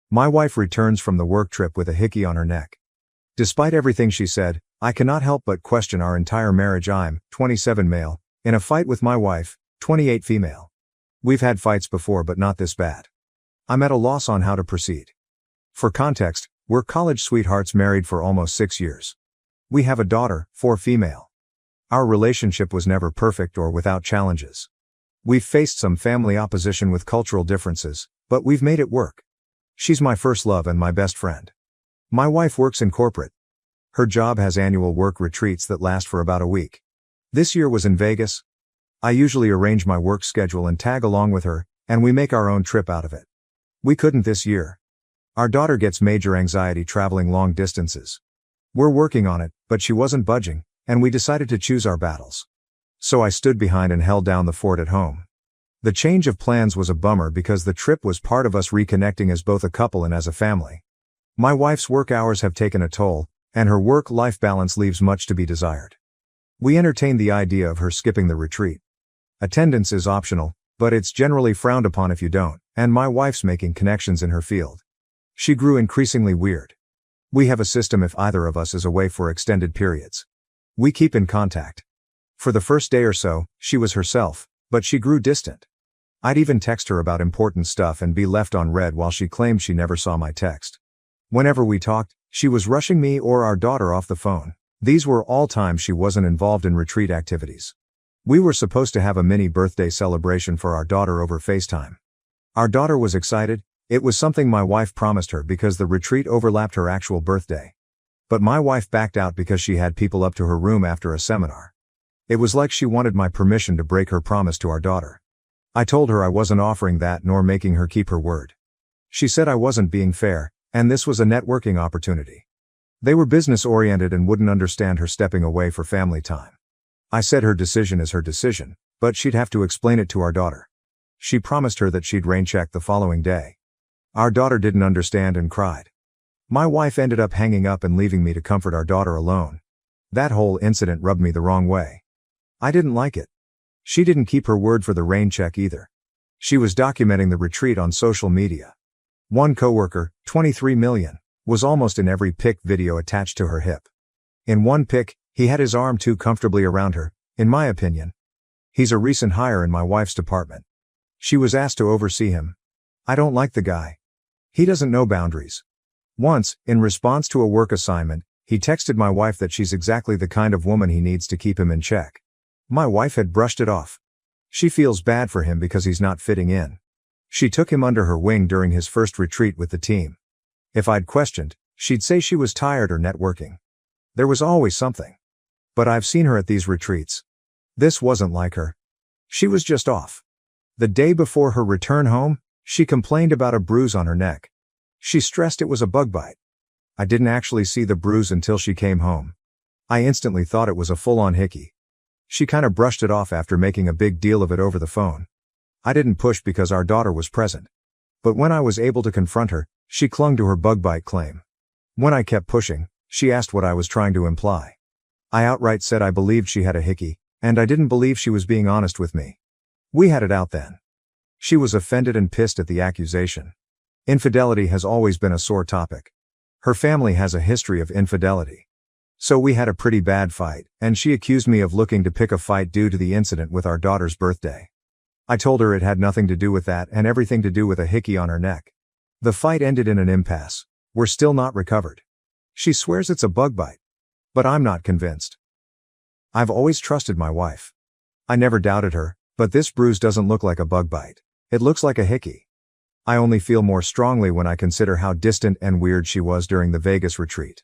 My wife returns from the work trip with a hickey on her neck. Despite everything she said, I cannot help but question our entire marriage. I'm 27 male, in a fight with my wife, 28 female. We've had fights before but not this bad. I'm at a loss on how to proceed. For context, we're college sweethearts married for almost 6 years. We have a daughter, 4 female. Our relationship was never perfect or without challenges. We've faced some family opposition with cultural differences, but we've made it work. She's my first love and my best friend. My wife works in corporate. Her job has annual work retreats that last for about a week. This year was in Vegas. I usually arrange my work schedule and tag along with her, and we make our own trip out of it. We couldn't this year. Our daughter gets major anxiety traveling long distances. We're working on it, but she wasn't budging, and we decided to choose our battles. So I stood behind and held down the fort at home. The change of plans was a bummer because the trip was part of us reconnecting as both a couple and as a family. My wife's work hours have taken a toll, and her work-life balance leaves much to be desired. We entertained the idea of her skipping the retreat. Attendance is optional, but it's generally frowned upon if you don't, and my wife's making connections in her field. She grew increasingly weird. We have a system if either of us is away for extended periods. We keep in contact. For the first day or so, she was herself, but she grew distant. I'd even text her about important stuff and be left on read while she claimed she never saw my text. Whenever we talked, she was rushing me or our daughter off the phone. These were all times she wasn't involved in retreat activities. We were supposed to have a mini birthday celebration for our daughter over FaceTime. Our daughter was excited. It was something my wife promised her because the retreat overlapped her actual birthday. But my wife backed out because she had people up to her room after a seminar. It was like she wanted my permission to break her promise to our daughter. I told her I wasn't offering that nor making her keep her word. She said I wasn't being fair, and this was a networking opportunity. They were business-oriented and wouldn't understand her stepping away for family time. I said her decision is her decision, but she'd have to explain it to our daughter. She promised her that she'd rain-check the following day. Our daughter didn't understand and cried. My wife ended up hanging up and leaving me to comfort our daughter alone. That whole incident rubbed me the wrong way. I didn't like it. She didn't keep her word for the rain check either. She was documenting the retreat on social media. One coworker, 23 million, was almost in every pic video attached to her hip. In one pic, he had his arm too comfortably around her, in my opinion. He's a recent hire in my wife's department. She was asked to oversee him. I don't like the guy. He doesn't know boundaries. Once, in response to a work assignment, he texted my wife that she's exactly the kind of woman he needs to keep him in check. My wife had brushed it off. She feels bad for him because he's not fitting in. She took him under her wing during his first retreat with the team. If I'd questioned, she'd say she was tired or networking. There was always something. But I've seen her at these retreats. This wasn't like her. She was just off. The day before her return home, she complained about a bruise on her neck. She stressed it was a bug bite. I didn't actually see the bruise until she came home. I instantly thought it was a full-on hickey. She kinda brushed it off after making a big deal of it over the phone. I didn't push because our daughter was present. But when I was able to confront her, she clung to her bug bite claim. When I kept pushing, she asked what I was trying to imply. I outright said I believed she had a hickey, and I didn't believe she was being honest with me. We had it out then. She was offended and pissed at the accusation. Infidelity has always been a sore topic. Her family has a history of infidelity. So we had a pretty bad fight, and she accused me of looking to pick a fight due to the incident with our daughter's birthday. I told her it had nothing to do with that and everything to do with a hickey on her neck. The fight ended in an impasse. We're still not recovered. She swears it's a bug bite. But I'm not convinced. I've always trusted my wife. I never doubted her, but this bruise doesn't look like a bug bite. It looks like a hickey. I only feel more strongly when I consider how distant and weird she was during the Vegas retreat.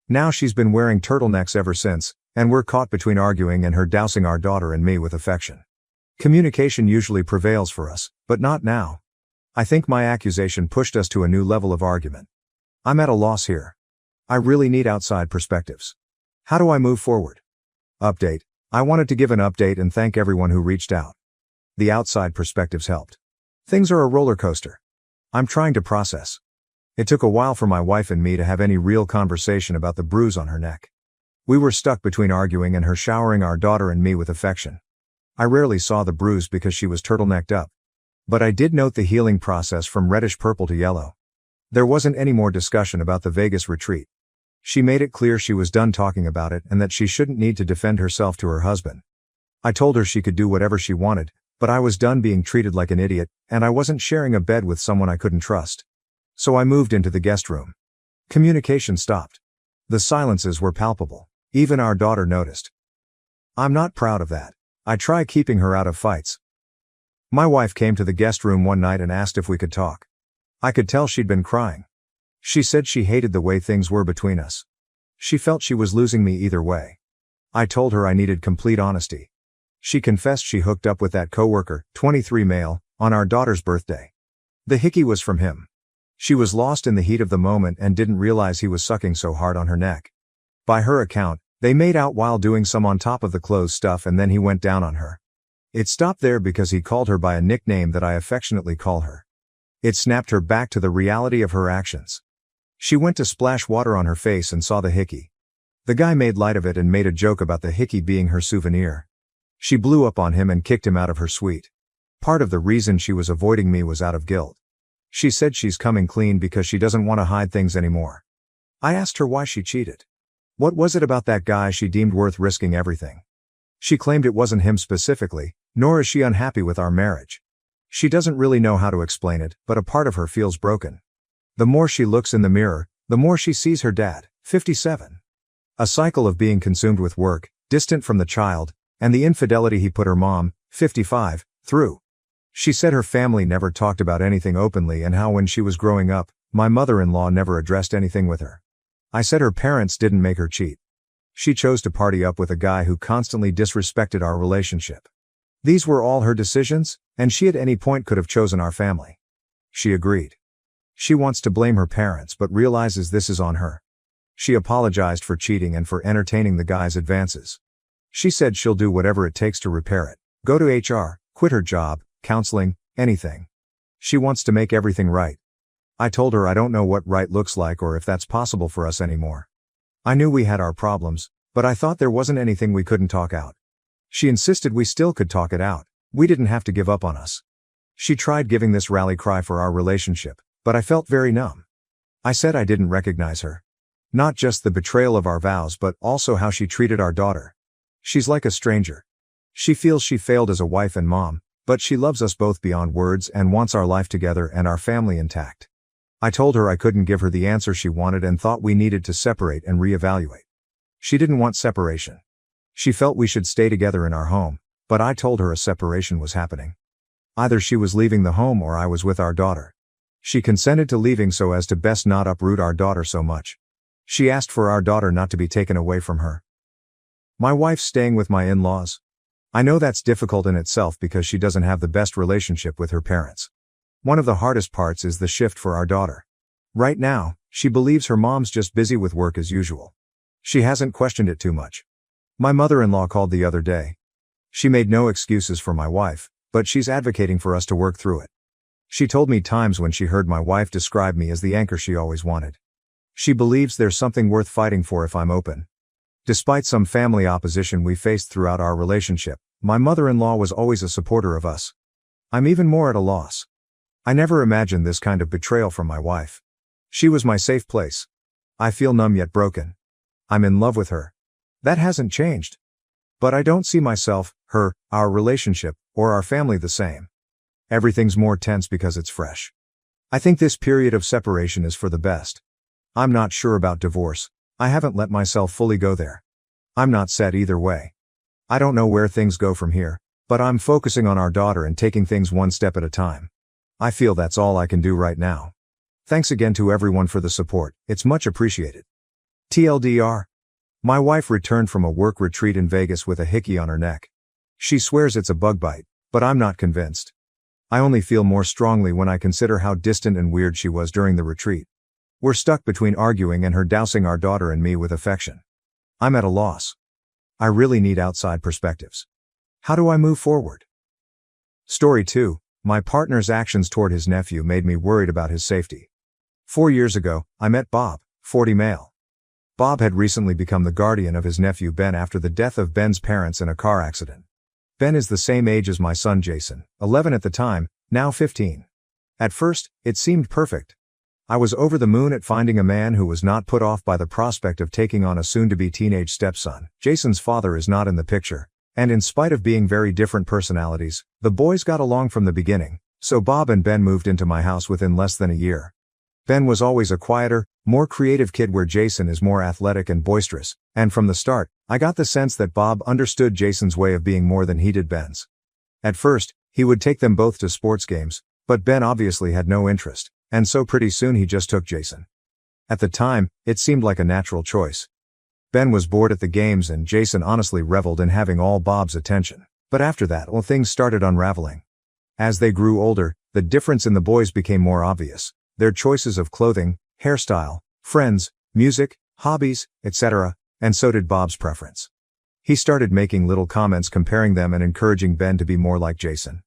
Now she's been wearing turtlenecks ever since, and we're caught between arguing and her dousing our daughter and me with affection. Communication usually prevails for us, but not now. I think my accusation pushed us to a new level of argument. I'm at a loss here. I really need outside perspectives. How do I move forward? Update. I wanted to give an update and thank everyone who reached out. The outside perspectives helped. Things are a roller coaster. I'm trying to process. It took a while for my wife and me to have any real conversation about the bruise on her neck. We were stuck between arguing and her showering our daughter and me with affection. I rarely saw the bruise because she was turtlenecked up. But I did note the healing process from reddish purple to yellow. There wasn't any more discussion about the Vegas retreat. She made it clear she was done talking about it and that she shouldn't need to defend herself to her husband. I told her she could do whatever she wanted, but I was done being treated like an idiot, and I wasn't sharing a bed with someone I couldn't trust. So I moved into the guest room. Communication stopped. The silences were palpable. Even our daughter noticed. I'm not proud of that. I try keeping her out of fights. My wife came to the guest room one night and asked if we could talk. I could tell she'd been crying. She said she hated the way things were between us. She felt she was losing me either way. I told her I needed complete honesty. She confessed she hooked up with that coworker, 23 male, on our daughter's birthday. The hickey was from him. She was lost in the heat of the moment and didn't realize he was sucking so hard on her neck. By her account, they made out while doing some on top of the clothes stuff and then he went down on her. It stopped there because he called her by a nickname that I affectionately call her. It snapped her back to the reality of her actions. She went to splash water on her face and saw the hickey. The guy made light of it and made a joke about the hickey being her souvenir. She blew up on him and kicked him out of her suite. Part of the reason she was avoiding me was out of guilt. She said she's coming clean because she doesn't want to hide things anymore. I asked her why she cheated. What was it about that guy she deemed worth risking everything? She claimed it wasn't him specifically, nor is she unhappy with our marriage. She doesn't really know how to explain it, but a part of her feels broken. The more she looks in the mirror, the more she sees her dad, 57. A cycle of being consumed with work, distant from the child, and the infidelity he put her mom, 55, through. She said her family never talked about anything openly and how when she was growing up, my mother-in-law never addressed anything with her. I said her parents didn't make her cheat. She chose to party up with a guy who constantly disrespected our relationship. These were all her decisions, and she at any point could have chosen our family. She agreed. She wants to blame her parents but realizes this is on her. She apologized for cheating and for entertaining the guy's advances. She said she'll do whatever it takes to repair it. Go to HR, quit her job, counseling, anything. She wants to make everything right. I told her I don't know what right looks like or if that's possible for us anymore. I knew we had our problems, but I thought there wasn't anything we couldn't talk out. She insisted we still could talk it out. We didn't have to give up on us. She tried giving this rally cry for our relationship, but I felt very numb. I said I didn't recognize her. Not just the betrayal of our vows but also how she treated our daughter. She's like a stranger. She feels she failed as a wife and mom, but she loves us both beyond words and wants our life together and our family intact. I told her I couldn't give her the answer she wanted and thought we needed to separate and reevaluate. She didn't want separation. She felt we should stay together in our home, but I told her a separation was happening. Either she was leaving the home or I was with our daughter. She consented to leaving so as to best not uproot our daughter so much. She asked for our daughter not to be taken away from her. My wife's staying with my in-laws. I know that's difficult in itself because she doesn't have the best relationship with her parents. One of the hardest parts is the shift for our daughter. Right now, she believes her mom's just busy with work as usual. She hasn't questioned it too much. My mother-in-law called the other day. She made no excuses for my wife, but she's advocating for us to work through it. She told me times when she heard my wife describe me as the anchor she always wanted. She believes there's something worth fighting for if I'm open. Despite some family opposition we faced throughout our relationship, my mother-in-law was always a supporter of us. I'm even more at a loss. I never imagined this kind of betrayal from my wife. She was my safe place. I feel numb yet broken. I'm in love with her. That hasn't changed. But I don't see myself, her, our relationship, or our family the same. Everything's more tense because it's fresh. I think this period of separation is for the best. I'm not sure about divorce. I haven't let myself fully go there. I'm not set either way. I don't know where things go from here, but I'm focusing on our daughter and taking things one step at a time. I feel that's all I can do right now. Thanks again to everyone for the support, it's much appreciated. TLDR. My wife returned from a work retreat in Vegas with a hickey on her neck. She swears it's a bug bite, but I'm not convinced. I only feel more strongly when I consider how distant and weird she was during the retreat. We're stuck between arguing and her dousing our daughter and me with affection. I'm at a loss. I really need outside perspectives. How do I move forward? Story 2. My partner's actions toward his nephew made me worried about his safety. 4 years ago, I met Bob, 40 male. Bob had recently become the guardian of his nephew Ben after the death of Ben's parents in a car accident. Ben is the same age as my son Jason, 11 at the time, now 15. At first, it seemed perfect. I was over the moon at finding a man who was not put off by the prospect of taking on a soon-to-be teenage stepson. Jason's father is not in the picture, and in spite of being very different personalities, the boys got along from the beginning, so Bob and Ben moved into my house within less than a year. Ben was always a quieter, more creative kid where Jason is more athletic and boisterous, and from the start, I got the sense that Bob understood Jason's way of being more than he did Ben's. At first, he would take them both to sports games, but Ben obviously had no interest, and so pretty soon he just took Jason. At the time, it seemed like a natural choice. Ben was bored at the games and Jason honestly reveled in having all Bob's attention. But after that, things started unraveling. As they grew older, the difference in the boys became more obvious. Their choices of clothing, hairstyle, friends, music, hobbies, etc., and so did Bob's preference. He started making little comments comparing them and encouraging Ben to be more like Jason.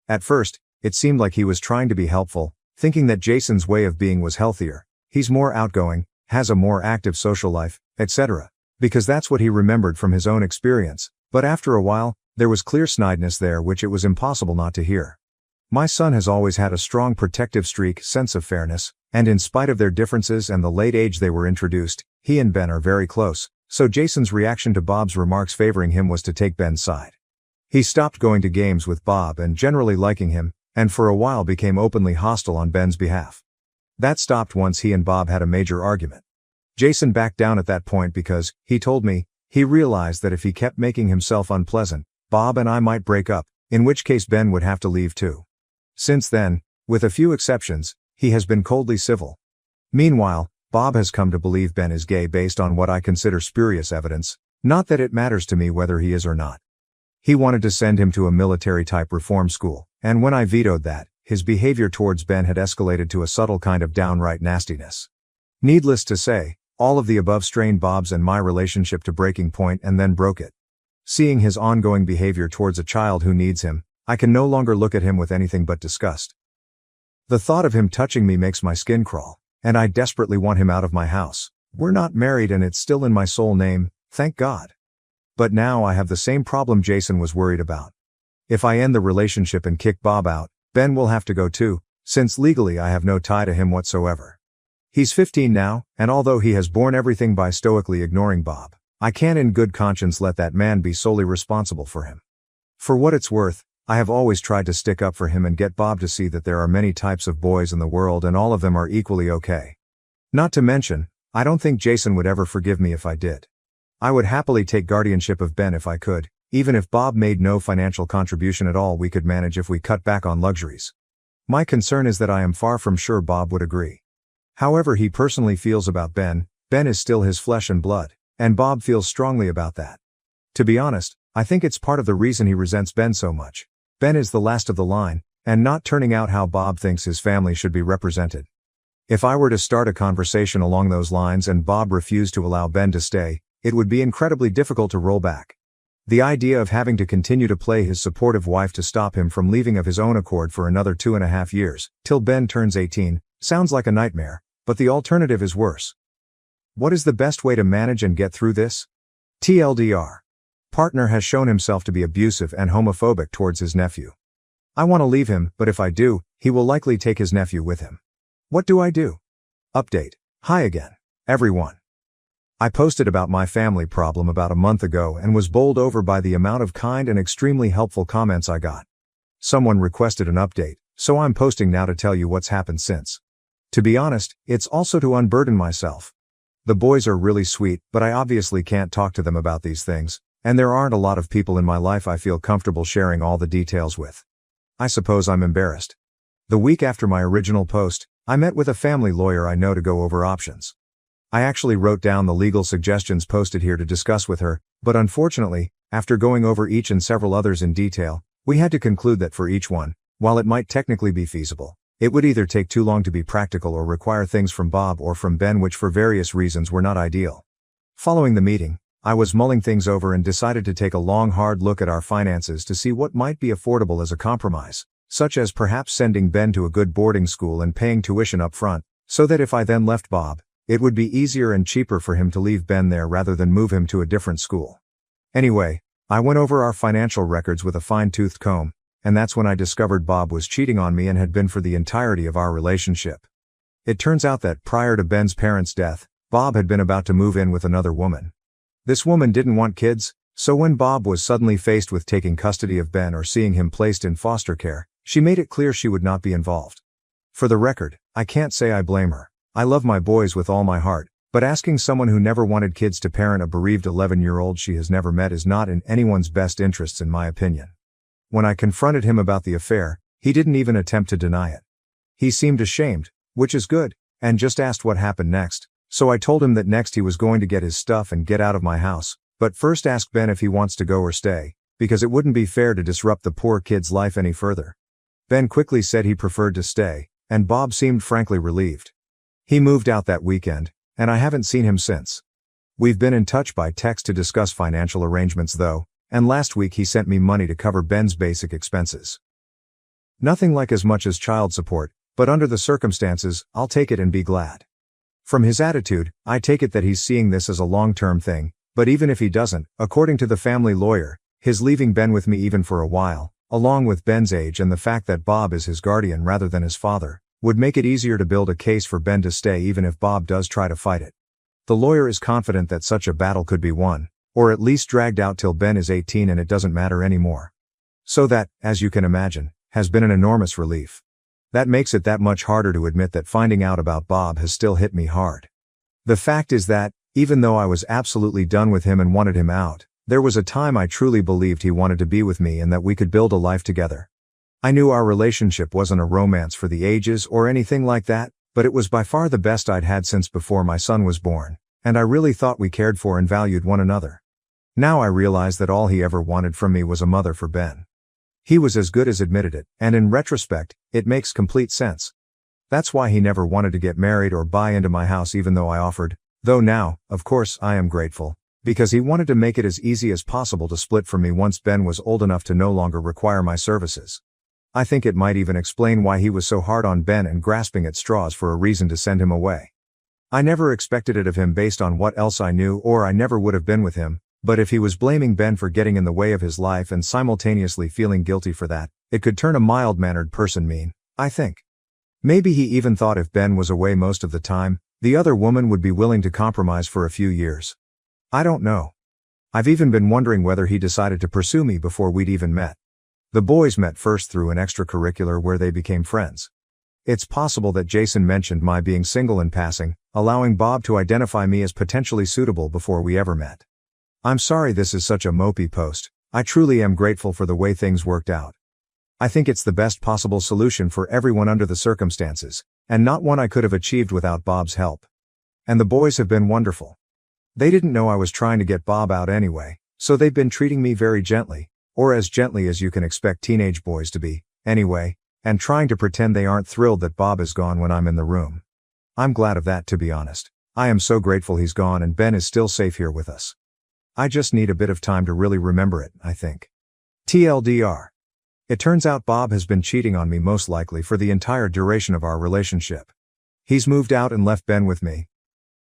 At first, it seemed like he was trying to be helpful, thinking that Jason's way of being was healthier. He's more outgoing, has a more active social life, etc. Because that's what he remembered from his own experience, but after a while, there was clear snidiness there which it was impossible not to hear. My son has always had a strong protective streak, sense of fairness, and in spite of their differences and the late age they were introduced, he and Ben are very close, so Jason's reaction to Bob's remarks favoring him was to take Ben's side. He stopped going to games with Bob and generally liking him, and for a while became openly hostile on Ben's behalf. That stopped once he and Bob had a major argument. Jason backed down at that point because, he told me, he realized that if he kept making himself unpleasant, Bob and I might break up, in which case Ben would have to leave too. Since then, with a few exceptions, he has been coldly civil. Meanwhile, Bob has come to believe Ben is gay based on what I consider spurious evidence, not that it matters to me whether he is or not. He wanted to send him to a military-type reform school, and when I vetoed that, his behavior towards Ben had escalated to a subtle kind of downright nastiness. Needless to say, all of the above strained Bob's and my relationship to breaking point and then broke it. Seeing his ongoing behavior towards a child who needs him, I can no longer look at him with anything but disgust. The thought of him touching me makes my skin crawl, and I desperately want him out of my house. We're not married and it's still in my sole name, thank God. But now I have the same problem Jason was worried about. If I end the relationship and kick Bob out, Ben will have to go too, since legally I have no tie to him whatsoever. He's 15 now, and although he has borne everything by stoically ignoring Bob, I can't in good conscience let that man be solely responsible for him. For what it's worth, I have always tried to stick up for him and get Bob to see that there are many types of boys in the world and all of them are equally okay. Not to mention, I don't think Jason would ever forgive me if I did. I would happily take guardianship of Ben if I could, even if Bob made no financial contribution at all we could manage if we cut back on luxuries. My concern is that I am far from sure Bob would agree. However he personally feels about Ben, Ben is still his flesh and blood, and Bob feels strongly about that. To be honest, I think it's part of the reason he resents Ben so much. Ben is the last of the line, and not turning out how Bob thinks his family should be represented. If I were to start a conversation along those lines and Bob refused to allow Ben to stay, it would be incredibly difficult to roll back. The idea of having to continue to play his supportive wife to stop him from leaving of his own accord for another 2.5 years, till Ben turns 18, sounds like a nightmare, but the alternative is worse. What is the best way to manage and get through this? TLDR. Partner has shown himself to be abusive and homophobic towards his nephew. I want to leave him, but if I do, he will likely take his nephew with him. What do I do? Update. Hi again, everyone. I posted about my family problem about a month ago and was bowled over by the amount of kind and extremely helpful comments I got. Someone requested an update, so I'm posting now to tell you what's happened since. To be honest, it's also to unburden myself. The boys are really sweet, but I obviously can't talk to them about these things, and there aren't a lot of people in my life I feel comfortable sharing all the details with. I suppose I'm embarrassed. The week after my original post, I met with a family lawyer I know to go over options. I actually wrote down the legal suggestions posted here to discuss with her, but unfortunately, after going over each and several others in detail, we had to conclude that for each one, while it might technically be feasible, it would either take too long to be practical or require things from Bob or from Ben which for various reasons were not ideal. Following the meeting, I was mulling things over and decided to take a long hard look at our finances to see what might be affordable as a compromise, such as perhaps sending Ben to a good boarding school and paying tuition up front, so that if I then left Bob, it would be easier and cheaper for him to leave Ben there rather than move him to a different school. Anyway, I went over our financial records with a fine-toothed comb, and that's when I discovered Bob was cheating on me and had been for the entirety of our relationship. It turns out that prior to Ben's parents' death, Bob had been about to move in with another woman. This woman didn't want kids, so when Bob was suddenly faced with taking custody of Ben or seeing him placed in foster care, she made it clear she would not be involved. For the record, I can't say I blame her. I love my boys with all my heart, but asking someone who never wanted kids to parent a bereaved 11-year-old she has never met is not in anyone's best interests in my opinion. When I confronted him about the affair, he didn't even attempt to deny it. He seemed ashamed, which is good, and just asked what happened next, so I told him that next he was going to get his stuff and get out of my house, but first ask Ben if he wants to go or stay, because it wouldn't be fair to disrupt the poor kid's life any further. Ben quickly said he preferred to stay, and Bob seemed frankly relieved. He moved out that weekend, and I haven't seen him since. We've been in touch by text to discuss financial arrangements though, and last week he sent me money to cover Ben's basic expenses. Nothing like as much as child support, but under the circumstances, I'll take it and be glad. From his attitude, I take it that he's seeing this as a long-term thing, but even if he doesn't, according to the family lawyer, his leaving Ben with me even for a while, along with Ben's age and the fact that Bob is his guardian rather than his father, would make it easier to build a case for Ben to stay even if Bob does try to fight it. The lawyer is confident that such a battle could be won, or at least dragged out till Ben is 18 and it doesn't matter anymore. So that, as you can imagine, has been an enormous relief. That makes it that much harder to admit that finding out about Bob has still hit me hard. The fact is that, even though I was absolutely done with him and wanted him out, there was a time I truly believed he wanted to be with me and that we could build a life together. I knew our relationship wasn't a romance for the ages or anything like that, but it was by far the best I'd had since before my son was born, and I really thought we cared for and valued one another. Now I realize that all he ever wanted from me was a mother for Ben. He was as good as admitted it, and in retrospect, it makes complete sense. That's why he never wanted to get married or buy into my house even though I offered, though now, of course, I am grateful, because he wanted to make it as easy as possible to split from me once Ben was old enough to no longer require my services. I think it might even explain why he was so hard on Ben and grasping at straws for a reason to send him away. I never expected it of him based on what else I knew or I never would have been with him, but if he was blaming Ben for getting in the way of his life and simultaneously feeling guilty for that, it could turn a mild-mannered person mean, I think. Maybe he even thought if Ben was away most of the time, the other woman would be willing to compromise for a few years. I don't know. I've even been wondering whether he decided to pursue me before we'd even met. The boys met first through an extracurricular where they became friends. It's possible that Jason mentioned my being single in passing, allowing Bob to identify me as potentially suitable before we ever met. I'm sorry this is such a mopey post. I truly am grateful for the way things worked out. I think it's the best possible solution for everyone under the circumstances, and not one I could have achieved without Bob's help. And the boys have been wonderful. They didn't know I was trying to get Bob out anyway, so they've been treating me very gently, or as gently as you can expect teenage boys to be, anyway, and trying to pretend they aren't thrilled that Bob is gone when I'm in the room. I'm glad of that, to be honest. I am so grateful he's gone and Ben is still safe here with us. I just need a bit of time to really remember it, I think. TLDR. It turns out Bob has been cheating on me most likely for the entire duration of our relationship. He's moved out and left Ben with me,